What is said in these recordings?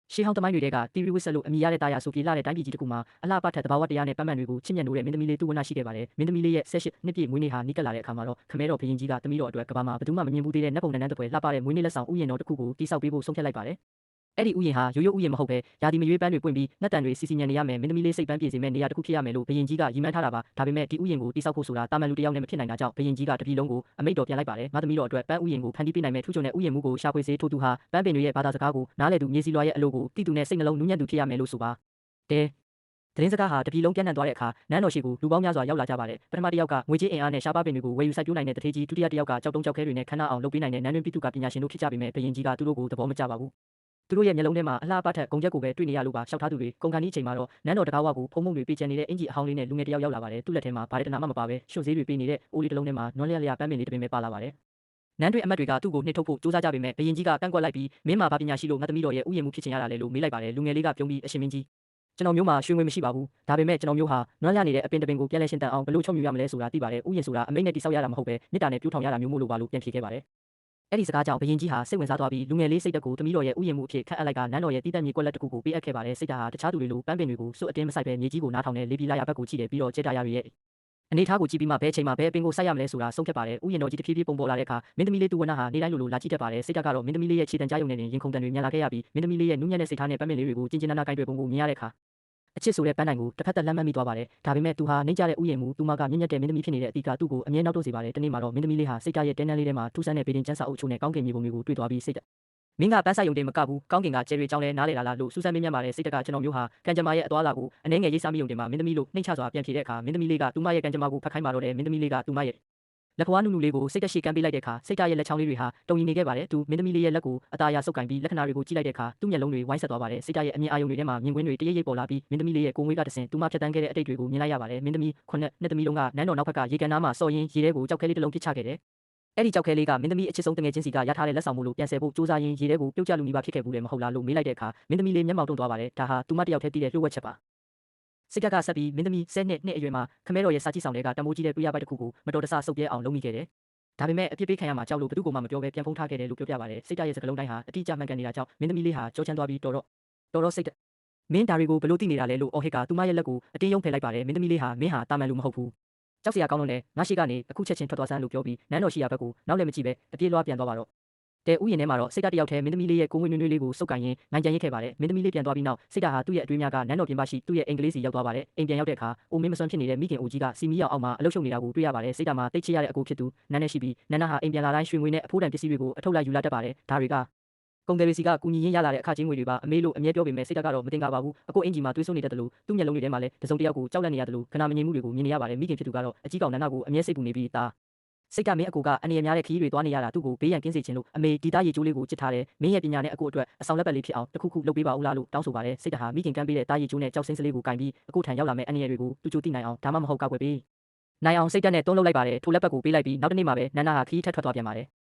ရှေးဟောင်းသမိုင်းတွေကတီရီဝစ်ဆက်လို့အမိရတဲ့တာယာဆိုပြေလာတဲ့တိုင်းပြည်ကြီးတစ်ခုမှာအလှပထက်တဘာဝတရားနဲ့ပတ်မှန်တွေကိုချစ်မြတ်နိုးတဲ့မင်းသမီးလေးတူဝနရှိခဲ့ပါတယ်။မင်းသမီးလေးရဲ့18နှစ်ပြည့်မွေးနေ့ဟာနီးကပ်လာတဲ့အခါမှာတော့ခမဲတော်ဘရင်ကြီးကသမီးတော်အတွက်ကဘာမှဘယ်သူမှမမြင်ဘူးသေးတဲ့နတ်ပုံနန်းတပွဲလှပတဲ့မွေးနေ့လက်ဆောင်ဥယျာဉ်တော်တစ်ခုကိုတိစောက်ပေးဖို့ဆုံးဖြတ်လိုက်ပါတယ်။အဲ့ဒီဥယျာဉ်ဟာရိုးရိုးဥယျာဉ်မဟုတ်ပဲယာဒီမရွေးပန်းတွေပွင့်ပြီးနှက်တန်တွေစီစီညံနေရမယ်မင်းသမီးလေးစိတ်ပန်းပြေစေမဲ့နေရာတစ်ခုဖြစ်ရမယ်လို့ဘရင်ကြီးကရည်မှန်းထားတာပါ။ဒါပေမဲ့ဒီဥယျာဉ်ကိုတိစောက်ဖို့ဆိုတာတာမန်လူတစ်ယောက်နဲ့မဖြစ်နိုင်တာကြောင့်ဘရင်ကြီးကတပြည်လုံးကိုအမိန့်တော်ပြန်လိုက်ပါတယ်။ငါသမီးတော်အတွက်ပန်းဥယျာဉ်ကိုဖန်တီးပေးနိုင်မဲ့ထူးချွန်တဲ့ဥယျာဉ်မှုကိုရှာဖွေစေထို့သူဟာပန်းပင်တွေရဲ့ဘာသာစကားကိုနားလည်သူမြေစီလွားရဲ့အလို့ကိုတိတူနဲ့စိတ်နှလုံးနူးညံ့သူဖြစ်ရမယ်လို့ဆိုပါတဲ့သတင်းစကားဟာတပြည်လုံးပြန့်နှံ့သွားတဲ့အခါနန်းတော်ရှိကိုလူပေါင်းများစွာရောက်လာကြပါတယ်ပထမတစ်ယောက်ကငွေကြေးအင်အားနဲ့ရှားပါးပင်တွေကိုဝယ်ယူစိုက်ပျိုးနိုင်တဲ့တထေးကြီးဒုတိယတစ်ယောက်ကကြောက်တုံးကြောက်ခဲတွေနဲ့ခမ်းနားအောင်လုပ်ပေးနိုင်တဲ့နန်းတွင်းပြည်သူကပညာရှင်တို့ဖြစ်ကြပေမဲ့ဘရင်ကြီးကသူတို့ကိုသဘောမကျပါဘူးသူတို့ရဲ့မျက်လုံးထဲမှာအလှပထက်ဂုံချက်ကိုပဲတွေ့နေရလို့ပါရှောက်ထားသူတွေကုန်ကန်ဒီအချိန်မှာတော့နန်းတော်တကားဝကိုဖုံးဖုံးတွေပေးချင်နေတဲ့အင်ကြီးအဟောင်းလေးနဲ့လူငယ်တစ်ယောက်ရောက်လာပါတယ်သူ့လက်ထဲမှာဘာတဲ့တနာမှမပါပဲရွှွန့်စည်းတွေပေးနေတဲ့အိုးလေးတစ်လုံးထဲမှာနွမ်းလျက်လျပန်းပင်လေးတစ်ပင်ပဲပါလာပါတယ်နန်းတွင်အမတ်တွေကသူ့ကိုနှိပ်ထုတ်ဖို့စူးစမ်းကြပေမဲ့ဘရင်ကြီးကကန့်ကွက်လိုက်ပြီးမင်းမှာဘာပညာရှိလို့ငါသမီးတော်ရဲ့ဥယျာဉ်မှုဖြစ်ချင်ရတာလေလို့မေးလိုက်ပါတယ်လူငယ်လေးကပြုံးပြီးအရှင်မင်းကြီးကျွန်တော်မျိုးမှာရွှေငွေမရှိပါဘူးဒါပေမဲ့ကျွန်တော်မျိုးဟာနွမ်းလျနေတဲ့အပင်တစ်ပင်ကိုပြန်လဲရှင်တန်အောင်ဘလို့ချုံမြူရမလဲဆိုတာသိပါတယ်ဥယျာဉ်ဆိုတာအမိန့်နဲ့တိဆောက်ရတာမဟုတ်ပဲမေတ္တာနဲ့ပြိုးထောင်ရတာမျိုးမို့လို့ပါလို့ပြန်ဖြေခဲ့ပါတယ်အဲ့ဒီစကားကြောင့်ဘရင်ကြီးဟာစိတ်ဝင်စားသွားပြီးလူငယ်လေးစိတ်တက်ကိုသမီးတော်ရဲ့ဥယျာဉ်မှုအဖြစ်ခန့်အပ်လိုက်ကနန်းတော်ရဲ့တီးတက်မြေကွက်လက်တစ်ခုကိုပေးအပ်ခဲ့ပါတယ်စိတ်ဓာတ်ဟာတခြားသူတွေလိုပန်းပင်တွေကိုစွတ်အတင်းမဆိုင်ပဲမြေကြီးကိုနားထောင်တဲ့လေပီလာရဘက်ကိုကြည့်တယ်ပြီးတော့ကျဲတာရရဲ့အနေထားကိုကြည့်ပြီးမှဘယ်အချိန်မှာဘယ်အပင်ကိုစိုက်ရမလဲဆိုတာဆုံးဖြတ်ပါတယ်ဥယျာဉ်တော်ကြီးတဖြည်းဖြည်းပုံပေါ်လာတဲ့အခါမင်းသမီးလေးတူဝနဟာနေတိုင်းလိုလာကြည့်တတ်ပါတယ်စိတ်ဓာတ်ကတော့မင်းသမီးလေးရဲ့ခြေတံကြားယုံနဲ့ရင်ခုန်တန်တွေမြန်လာခဲ့ရပြီးမင်းသမီးလေးရဲ့နူးညံ့တဲ့စိတ်ထားနဲ့ပန်းပင်လေးတွေကိုကျင်ကျင်နာနာကိုင်တွယ်ပုံကိုမြင်ရတဲ့အခါအချစ်ဆိုတဲ့ပန်းတိုင်ကိုတစ်ဖက်သက်လှမ်းမှတ်မိသွားပါတယ်ဒါပေမဲ့သူဟာနှိမ့်ကြတဲ့ဥယျာဉ်မှုသူမကမြင့်မြတ်တဲ့မင်းသမီးဖြစ်နေတဲ့အတီးကသူ့ကိုအမြဲနောက်တော့စေပါတယ်တနေ့မှာတော့မင်းသမီးလေးဟာစိတ်ဓာတ်ရဲ့တဲနန်းလေးထဲမှာထူးဆန်းတဲ့ဗေဒင်ကျန်းစာအုပ်ချို့နဲ့ကောင်းကင်မြေပုံတွေကိုတွေ့သွားပြီးစိတ်ဓာတ်မင်းကပန်းဆိုင်ုံတင်မကဘူးကောင်းကင်ကကျယ်ရီကြောင်းလဲနားလေလာလားလို့စူးစမ်းမင်းမြတ်ပါတယ်စိတ်တကကျွန်တော်မျိုးဟာကံကြမ္မာရဲ့အသွားလာကိုအနှဲငယ်ရေးစားမိုံတင်မှာမင်းသမီးလို့နှိမ့်ချစွာပြန်ဖြေတဲ့အခါမင်းသမီးလေးကသူမရဲ့ကံကြမ္မာကိုဖတ်ခိုင်းပါတော့တယ်မင်းသမီးလေးကသူမရဲ့လက်ခွားနုနုလေးကိုစိတ်တက်ရှိကမ်းပေးလိုက်တဲ့အခါစိတ်ဓာတ်ရဲ့လက်ချောင်းလေးတွေဟာတုံရီနေခဲ့ပါတယ်သူမင်းသမီးလေးရဲ့လက်ကိုအသားအရဆုပ်ကင်ပြီးလက္ခဏာတွေကိုကြည့်လိုက်တဲ့အခါသူ့မျက်လုံးတွေဝိုင်းဆက်သွားပါတယ်စိတ်ဓာတ်ရဲ့အမြင်အာရုံတွေထဲမှာမြင်ကွင်းတွေတရိပ်ရိပ်ပေါ်လာပြီးမင်းသမီးလေးရဲ့ကိုယ်ငွေးကတဆင်သူမဖြတ်တန်းခဲ့တဲ့အတိတ်တွေကိုမြင်လိုက်ရပါတယ်မင်းသမီးခုနှစ်သမီးလုံးကနန်းတော်နောက်ဘက်ကရေကန်နားမှာစော်ရင်းရေထဲကိုကြောက်ခဲလေးတစ်လုံးပစ်ချခဲ့တယ်အဲ့ဒီကြောက်ခဲလေးကမင်းသမီးအချစ်ဆုံးတငယ်ချင်းစီကရထားတဲ့လက်ဆောင်မှုလို့ပြန်ဆယ်ဖို့စူးစမ်းရင်းရေထဲကိုပြုတ်ကျလူနီးပါဖြစ်ခဲ့ဘူးလေမဟုတ်လားလို့မေးလိုက်တဲ့အခါမင်းသမီးလေးမျက်မှောက်တုံသွားပါတယ်ဒါဟာသူမတယောက်တည်းတည်တဲ့လျှို့ဝှက်ချက်ပါစိတ်ဓာတ်ကဆက်ပြီးမင်းသမီး10နှစ်အရွယ်မှာခမဲတော်ရဲ့စာကြည့်ဆောင်တွေကတမိုးကြီးတဲ့တွေ့ရပိုက်တစ်ခုကိုမတော်တဆဆုပ်ပြဲအောင်လုပ်မိခဲ့တယ်ဒါပေမဲ့အပြစ်ပေးခံရမှာကြောက်လို့ဘသူကမှမပြောဘဲပြန်ဖုံးထားခဲ့တယ်လို့ပြောပြပါတယ်စိတ်ဓာတ်ရဲ့စကားလုံးတိုင်းဟာအတိအကျမှန်ကန်နေတာကြောင့်မင်းသမီးလေးဟာကြောချမ်းသွားပြီးတော်တော့စိတ်ဓာတ်မင်းဒါတွေကိုဘလို့သိနေတာလဲလို့အော်ဟစ်ကသူမရဲ့လက်ကိုအတင်းယုံဖယ်လိုက်ပါတယ်မင်းသမီးလေးဟာမင်းဟာတာမန်လူမဟုတ်ဘူးကြောက်စရာကောင်းလို့နဲ့ငါရှိကနေအခုချက်ချင်းထွက်သွားစမ်းလို့ပြောပြီးနန်းတော်ရှိရာဘက်ကိုနောက်လည်းမကြည့်ပဲအပြေးလွှားပြန်သွားပါတော့တဲဥယျာဉ်ထဲမှာတော့စိတ်ဓာတ်တယောက်တည်းမင်းသမီးလေးရဲ့ကိုငွေနွေးနွေးလေးကိုစုပ်ကန်ရင်းနိုင်ကြံရိတ်ခဲ့ပါတယ်မင်းသမီးလေးပြန်သွားပြီးနောက်စိတ်ဓာတ်ဟာသူ့ရဲ့အတွေးများကနန်းတော်ပြင်ပရှိသူ့ရဲ့အိမ်ကလေးစီရောက်သွားပါတယ်အိမ်ပြန်ရောက်တဲ့အခါအိုမင်းမစွမ်းဖြစ်နေတဲ့မိခင်အိုကြီးကစီမီရောက်အောက်မှာအလုရှုပ်နေတာကိုတွေ့ရပါတယ်စိတ်ဓာတ်မှာတိတ်ချရတဲ့အကိုဖြစ်သူနန်းနဲ့ရှိပြီးနန်းနာဟာအိမ်ပြန်လာတိုင်းရွှေငွေနဲ့အဖိုးတန်ပစ္စည်းတွေကိုအထုတ်လိုက်ယူလာတတ်ပါတယ်ဒါတွေကကုန်တယ်ရီစီကကူညီရင်းရလာတဲ့အခချင်းငွေတွေပါအမေလို့အမြဲပြောပေမဲ့စိတ်ဓာတ်ကတော့မတင်ကြပါဘူးအကိုအင်ဂျီမှာတွေးဆုံနေတတ်တယ်လို့သူ့မျက်လုံးတွေထဲမှာလည်းတစုံတစ်ယောက်ကိုကြောက်လန့်နေရတယ်လို့ခဏမငြိမ်မှုတွေကိုမြင်နေရပါတယ်မိခင်ဖြစ်သူကတော့အကြီးကောင်နန်းနာကိုအမြဲစိတ်ပူနေပြီးစိတ်ကမင်းအကိုကအနေရများတဲ့ခရီးတွေသွားနေရတာသူ့ကိုဘေးရန်ကင်းစေခြင်းလို့အမေဒီသားရေကျိုးလေးကိုချစ်ထားတယ်မင်းရဲ့ပညာနဲ့အကိုအတွက်အဆောင်လက်ပတ်လေးဖြစ်အောင်တစ်ခုခုလုပ်ပေးပါဦးလားလို့တောင်းဆိုပါတယ်စိတ်ဓာတ်ဟာမိခင်ကမ်းပေးတဲ့သားရေကျိုးနဲ့ကြောက်စင်းစလေးကိုကင်ပြီးအကိုထံရောက်လာမဲ့အနေရတွေကိုသူ့ချိုသိနိုင်အောင်ဒါမှမဟုတ်ကောက်ွယ်ပေးနိုင်အောင်စိတ်ဓာတ်နဲ့တွန်းလှုပ်လိုက်ပါတယ်ထိုလက်ပတ်ကိုပေးလိုက်ပြီးနောက်တစ်နေ့မှာပဲနန်းနာဟာခရီးထက်ထွက်သွားပြန်ပါတယ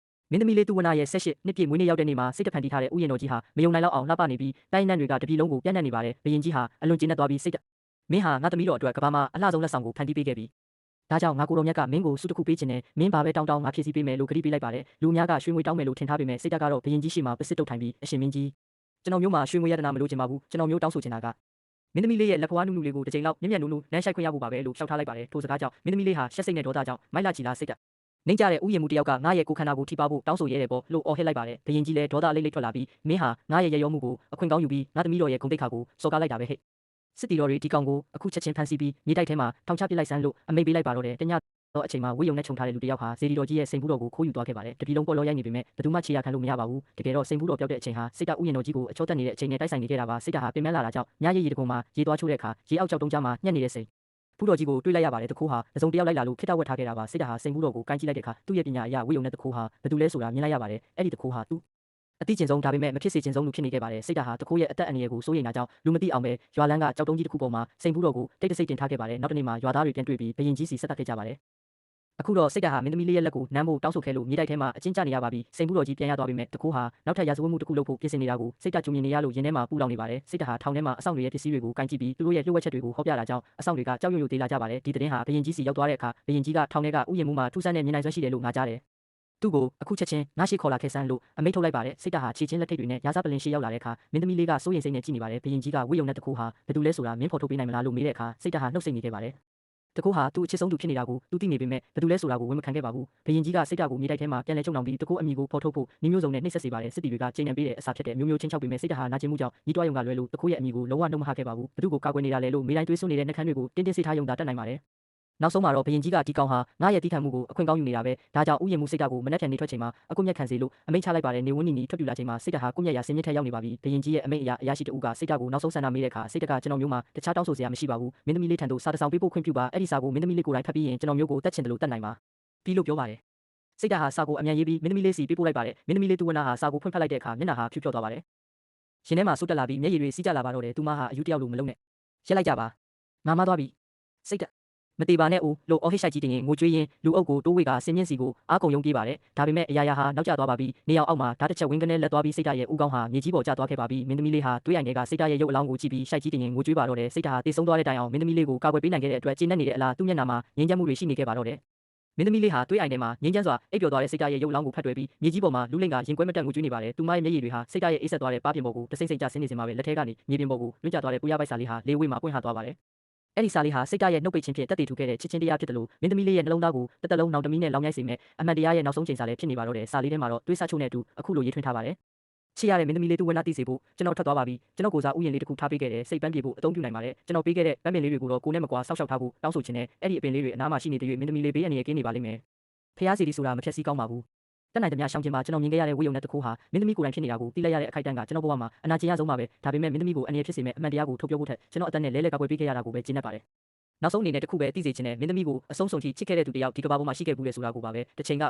်မင်းသမီးလေးတူဝနရဲ့18နှစ်ပြည့်မွေးနေ့ရောက်တဲ့နေ့မှာစိတ်တဖန်တီးထားတဲ့ဥယျာဉ်တော်ကြီးဟာမယုံနိုင်လောက်အောင်လှပနေပြီးတိုင်းနန်းတွေကတပြည်လုံးကိုပြန့်နှံ့နေပါတယ်ဘရင်ကြီးဟာအလွန်ကျဉ်းသွားပြီးစိတ်မင်းဟာငါသမီးတော်အတွက်ကဘာမှအလှဆုံးလက်ဆောင်ကိုဖန်တီးပေးခဲ့ပြီဒါကြောင့်ငါကိုတော်မြတ်ကမင်းကိုစုတစ်ခုပေးခြင်းနဲ့မင်းဘာပဲတောင်းငါဖြည့်ဆည်းပေးမယ်လို့ကတိပေးလိုက်ပါတယ်လူများကရွှေငွေတောင်းမယ်လို့ထင်ထားပေမဲ့စိတ်ဓာတ်ကတော့ဘရင်ကြီးရှိမှပစစ်တုတ်ထိုင်ပြီးအရှင်မင်းကြီးကျွန်တော်မျိုးမှာရွှေငွေရတနာမလို့ချင်ပါဘူးကျွန်တော်မျိုးတောင်းဆိုချင်တာကမင်းသမီးလေးရဲ့လက်ခွားနုနုလေးကိုတစ်ချိန်လောက်မျက်မျက်နုနုနမ်းရှိုက်ခွင့်ရဖို့ပါပဲလို့ရှောက်ထားလိုက်ပါတယ်ထိုစကားကြောင့်မင်းသမီးလေးဟာရှက်စိတ်နဲ့ဒေါသကြောင့်မိုက်လာချီလာစိတ်ဓာတ်နှိမ့်ကြတဲ့ဥယျာဉ်မှုတယောက်ကငါရဲ့ကိုခန္ဓာကိုထိပါဖို့တောင်းဆိုရဲတယ်ပေါ့လို့အော်ဟစ်လိုက်ပါတယ်ဘရင်ကြီးလည်းဒေါသလိမ့်လိမ့်ထွက်လာပြီးမင်းဟာငါရဲ့ရရောမှုကိုအခွင့်ကောင်းယူပြီးငါသမီးတော်ရဲ့ဂုဏ်သိက္ခာကိုစော်ကားလိုက်တာပဲဟဲ့စစ်တီတော်တွေဒီကောင်ကိုအခုချက်ချင်းဖမ်းဆီးပြီးမြေတိုက်ထဲမှာထောင်ချပစ်လိုက်စမ်းလို့အမိန့်ပေးလိုက်ပါတော့တယ်တညတော့အချိန်မှာဝေယုံနဲ့ခြုံထားတဲ့လူတစ်ယောက်ဟာဇေဒီတော်ကြီးရဲ့စိန်ဘူးတော်ကိုခိုးယူသွားခဲ့ပါတယ်တပြည်လုံးပေါ်လောရိုက်နေပေမဲ့ဘယ်သူမှခြေရခံလို့မရပါဘူးတကယ်တော့စိန်ဘူးတော်ပြောက်တဲ့အချိန်ဟာစိတ်ဓာတ်ဥယျာဉ်တော်ကြီးကိုအချောတက်နေတဲ့အချိန်နဲ့တိုက်ဆိုင်နေခဲ့တာပါစိတ်ဓာတ်ဟာပင်မလာတာကြောင့်ညရည်ရီတကုံမှာရေသွားချိုးတဲ့အခါရေအောက်ကြောက်တုံးကြားမှာညှက်နေတဲ့စိန်ဘူးတော်ကြီးကိုတွေးလိုက်ရပါတယ်တခိုးဟာတစုံတယောက်လိုက်လာလို့ခိတဝက်ထားခဲ့တာပါစိတ်ဓာတ်ဟာစိန်ဘူးတော်ကိုကိုင်းကြည့်လိုက်တဲ့အခါသူ့ရဲ့ပညာအရဝေယုံနဲ့တခိုးဟာဘယ်သူလဲဆိုတာမြင်လိုက်ရပါတယ်အဲ့ဒီတခိုးဟာသူအတိကျင်ဆုံးဒါပေမဲ့မဖြစ်စေချင်ဆုံးလူဖြစ်နေခဲ့ပါတယ်စိတ်ဓာတ်ဟာတခိုးရဲ့အသက်အန္တရာယ်ကိုစိုးရိမ်တာကြောင့်လူမသိအောင်ပဲရွာလန်းကကြောက်တုံးကြီးတစ်ခုပေါ်မှာစိန်ဘူးတော်ကိုတိတ်တဆိတ်တင်ထားခဲ့ပါတယ်နောက်တစ်နေ့မှာရွာသားတွေပြန်တွေ့ပြီးဘရင်ကြီးစီဆက်တက်ခဲ့ကြပါတယ်အခုတော့စိတ်ဓာတ်ဟာမင်းသမီးလေးရဲ့လက်ကိုနမ်းဖို့တောင်းဆိုခဲ့လို့မြေတိုက်ထဲမှာအချင်းကျနေရပါပြီစိန်ဘူးတော်ကြီးပြန်ရသွားပြီမဲ့တခိုးဟာနောက်ထပ်ရာဇဝတ်မှုတစ်ခုလုပ်ဖို့ပြင်ဆင်နေတာကိုစိတ်ဓာတ်ကြုံမြင်နေရလို့ရင်ထဲမှာပူလောင်နေပါတယ်စိတ်ဓာတ်ဟာထောင်ထဲမှာအဆောင်တွေရဲ့ပစ္စည်းတွေကိုကိုင်ကြည့်ပြီးသူတို့ရဲ့လျှို့ဝှက်ချက်တွေကိုဟောပြတာကြောင့်အဆောင်တွေကကြောက်ရွံ့ရွံ့သေးလာကြပါတယ်ဒီသတင်းဟာဘရင်ကြီးစီရောက်သွားတဲ့အခါဘရင်ကြီးကထောင်ထဲကဥယျာဉ်မှုမှာထူးဆန်းတဲ့မြင်နိုင်စွမ်းရှိတယ်လို့ငါကြားတယ် သူ့ကိုအခုချက်ချင်းငါရှိခေါ်လာခဲ့စမ်းလို့အမိန့်ထုတ်လိုက်ပါတယ်စိတ်ဓာတ်ဟာခြေချင်းလက်ထိတ်တွေနဲ့ရာဇပလင်ရှေ့ရောက်လာတဲ့အခါမင်းသမီးလေးကစိုးရိမ်စိတ်နဲ့ကြည့်နေပါတယ်ဘရင်ကြီးကဝိယုံနဲ့တကူဟာဘယ်သူလဲဆိုတာမင်းဖော်ထုတ်ပေးနိုင်မလားလို့မေးတဲ့အခါစိတ်ဓာတ်ဟာနှုတ်ဆက်နေခဲ့ပါတယ်တကူဟာသူ့အချစ်ဆုံးသူဖြစ်နေတာကိုသူသိနေပေမဲ့ဘယ်သူလဲဆိုတာကိုဝန်မခံခဲ့ပါဘူးဘရင်ကြီးကစိတ်ဓာတ်ကိုမြေတိုက်ထဲမှာပြန်လဲကျုံနှောင်ပြီးတကူအမိကိုဖော်ထုတ်ဖို့နှီးမျိုးစုံနဲ့နှိပ်စက်စေပါတယ်စစ်တီတွေကချိန်ညံပေးတဲ့အစာဖြစ်တဲ့မျိုးမျိုးချင်းချောက်ပေမဲ့စိတ်ဓာတ်ဟာနာကျင်မှုကြောင့်ညီးတွားယုံကလွယ်လို့တကူရဲ့အမိကိုလုံးဝနှုတ်မဟခဲ့ပါဘူးဘသူကိုကာကွယ်နေတာလဲလို့မိတိုင်းတွေးဆွနေတဲ့နှက်ခမ်းတွေကိုတင်းတင်းစေးထားယုံသာတတ်နိုင်ပါတယ်နောက်ဆုံးမှာတော့ဘရင်ကြီးကဒီကောင်ဟာငါရဲ့တီးခံမှုကိုအခွင့်ကောင်းယူနေတာပဲဒါကြောင့်ဥယျာဉ်မှုစိတ်ဓာတ်ကိုမနှက်ဖြန်နေထွက်ချိန်မှာအကွက်မြက်ခံစေလို့အမိန့်ချလိုက်ပါတယ်နေဝင်းနီနီထွက်ပြလာချိန်မှာစိတ်ဓာတ်ဟာကွက်မြက်ရာဆင်းမြစ်ထက်ရောက်နေပါပြီဘရင်ကြီးရဲ့အမိန့်အရာရှိတဦးကစိတ်ဓာတ်ကိုနောက်ဆုံးဆန္ဒမေးတဲ့အခါစိတ်ဓာတ်ကကျွန်တော်မျိုးမှာတခြားတောင်းဆိုစရာမရှိပါဘူးမင်းသမီးလေးထံသို့စာတစ်စောင်ပေးဖို့ခွင့်ပြုပါအဲ့ဒီစာကိုမင်းသမီးလေးကိုယ်တိုင်ဖတ်ပြီးရင်ကျွန်တော်မျိုးကိုတတ်ချင်တယ်လို့တတ်နိုင်ပါပြီးလို့ပြောပါတယ်စိတ်ဓာတ်ဟာစာကိုအမြန်ရေးပြီးမင်းသမီးလေးစီပေးပို့လိုက်ပါတယ်မင်းသမီးလေးသူဝနာဟာစာကိုဖွင့်ဖတ်လိုက်တဲ့အခါမျက်နှာဟာဖြူဖြော့သွားပါတယ်ရှင်ထဲမှာစိုးတက်လာပြီးမျက်ရည်တွေစီးကျလာပါတော့တယ်သူမဟာအယူတယောက်လိုမလုံးနဲ့ရက်လိုက်ကြပါငါမသွားပြီစိတ်ဓာတ်မတေပါနဲ့ဦးလို့အော်ဟစ်ဆိုင်ကြီးတင်ရင်ငိုကြွေးရင်လူအုပ်ကိုတိုးဝေကဆင်းမြင့်စီကိုအားကုန်ယုံပြေးပါတယ်ဒါပေမဲ့အရာရာဟာနောက်ကျသွားပါပြီနေအောင်အောက်မှာဓာတ်တစ်ချက်ဝင်းကနေလက်သွားပြီးစိတ်ဓာတ်ရဲ့ဦးကောင်းဟာမြေကြီးပေါ်ကျသွားခဲ့ပါပြီမင်းသမီးလေးဟာတွေးအိုင်တွေကစိတ်ဓာတ်ရဲ့ရုပ်အလောင်းကိုကြည့်ပြီးဆိုင်ကြီးတင်ရင်ငိုကြွေးပါတော့တယ်စိတ်ဓာတ်ဟာတေဆုံးသွားတဲ့တိုင်အောင်မင်းသမီးလေးကိုကာကွယ်ပေးနိုင်ခဲ့တဲ့အတွက်ကျဉ်းနေတဲ့အလားသူ့မျက်နှာမှာငြိမ်းချမ်းမှုတွေရှိနေခဲ့ပါတော့တယ်မင်းသမီးလေးဟာတွေးအိုင်ထဲမှာငြိမ်းချမ်းစွာအိပ်ပျော်သွားတဲ့စိတ်ဓာတ်ရဲ့ရုပ်အလောင်းကိုဖတ်တွေ့ပြီးမြေကြီးပေါ်မှာလူလိမ့်ကရင်ကွဲမတက်ငိုကြွေးနေပါတယ်သူမရဲ့မျက်ရည်တွေဟာစိတ်ဓာတ်ရဲ့အေးဆက်သွားတဲ့ပါးပြင်ပေါ်ကိုတစိမ့်စိမ့်ကျဆင်းနေစင်မှာပဲလက်ထဲကနေမြေပြင်ပေါ်ကိုလွင့်ကျသွားတဲ့ပူရပိုက်စာလေးဟာလေးဝေးမှာပွင့်ဟသွားပါတယ်အဲ့ဒီစာလေးဟာစိတ်ဓာတ်ရဲ့နှုတ်ပိတ်ခြင်းဖြင့်တက်တည်ထူခဲ့တဲ့ချစ်ချင်းတရားဖြစ်တယ်လို့မင်းသမီးလေးရဲ့နှလုံးသားကိုတစ်သက်လုံးနောင်တမီးနဲ့လောင်မြိုက်စေမဲ့အမှန်တရားရဲ့နောက်ဆုံးချိန်စာလေးဖြစ်နေပါတော့တယ်စာလေးထဲမှာတော့တွေးဆချို့နဲ့အတူအခုလိုရေးထွင်းထားပါတယ်ချစ်ရတဲ့မင်းသမီးလေးသူဝနာတိစေဖို့ကျွန်တော်ထွက်သွားပါပြီကျွန်တော်ကိုစားဥယျာဉ်လေးတစ်ခုထားပေးခဲ့တယ်စိတ်ပန်းပြေဖို့အသုံးပြုနိုင်ပါတယ်ကျွန်တော်ပေးခဲ့တဲ့ပန်းပင်လေးတွေကိုတော့ကိုနဲ့မကွာစောက်ရှောက်ထားဖို့တောင်းဆိုခြင်းနဲ့အဲ့ဒီအပင်လေးတွေအနားမှာရှိနေတဲ့မင်းသမီးလေးဘေးအန္တရာယ်ကင်းနေပါလိမ့်မယ်ဖျားစီဒီဆိုတာမဖြက်စီးကောင်းပါဘူးတက်နိုင်သမျှရှောင်ကျင်ပါကျွန်တော်မြင်ခဲ့ရတဲ့ဝိယုံနဲ့တကူဟာမင်းသမီးကိုယ်တိုင်ဖြစ်နေတာကိုသိလိုက်ရတဲ့အခိုက်အတန့်ကကျွန်တော်ဘဝမှာအနာကျင်ရဆုံးပါပဲဒါပေမဲ့မင်းသမီးကိုအန္တရာယ်ဖြစ်စေမဲ့အမှန်တရားကိုထုတ်ပြောဖို့ထက်ကျွန်တော်အသက်နဲ့လဲလှယ်ကာကွယ်ပေးခဲ့ရတာကိုပဲကျဉ်းနေပါတယ်နောက်ဆုံးအနေနဲ့တခုပဲသိစေချင်တယ်မင်းသမီးကိုအဆုံးစွန်ထိချစ်ခဲ့တဲ့သူတယောက်ဒီကမ္ဘာပေါ်မှာရှိခဲ့ဘူးလေဆိုတာကိုပါပဲတစ်ချိန်က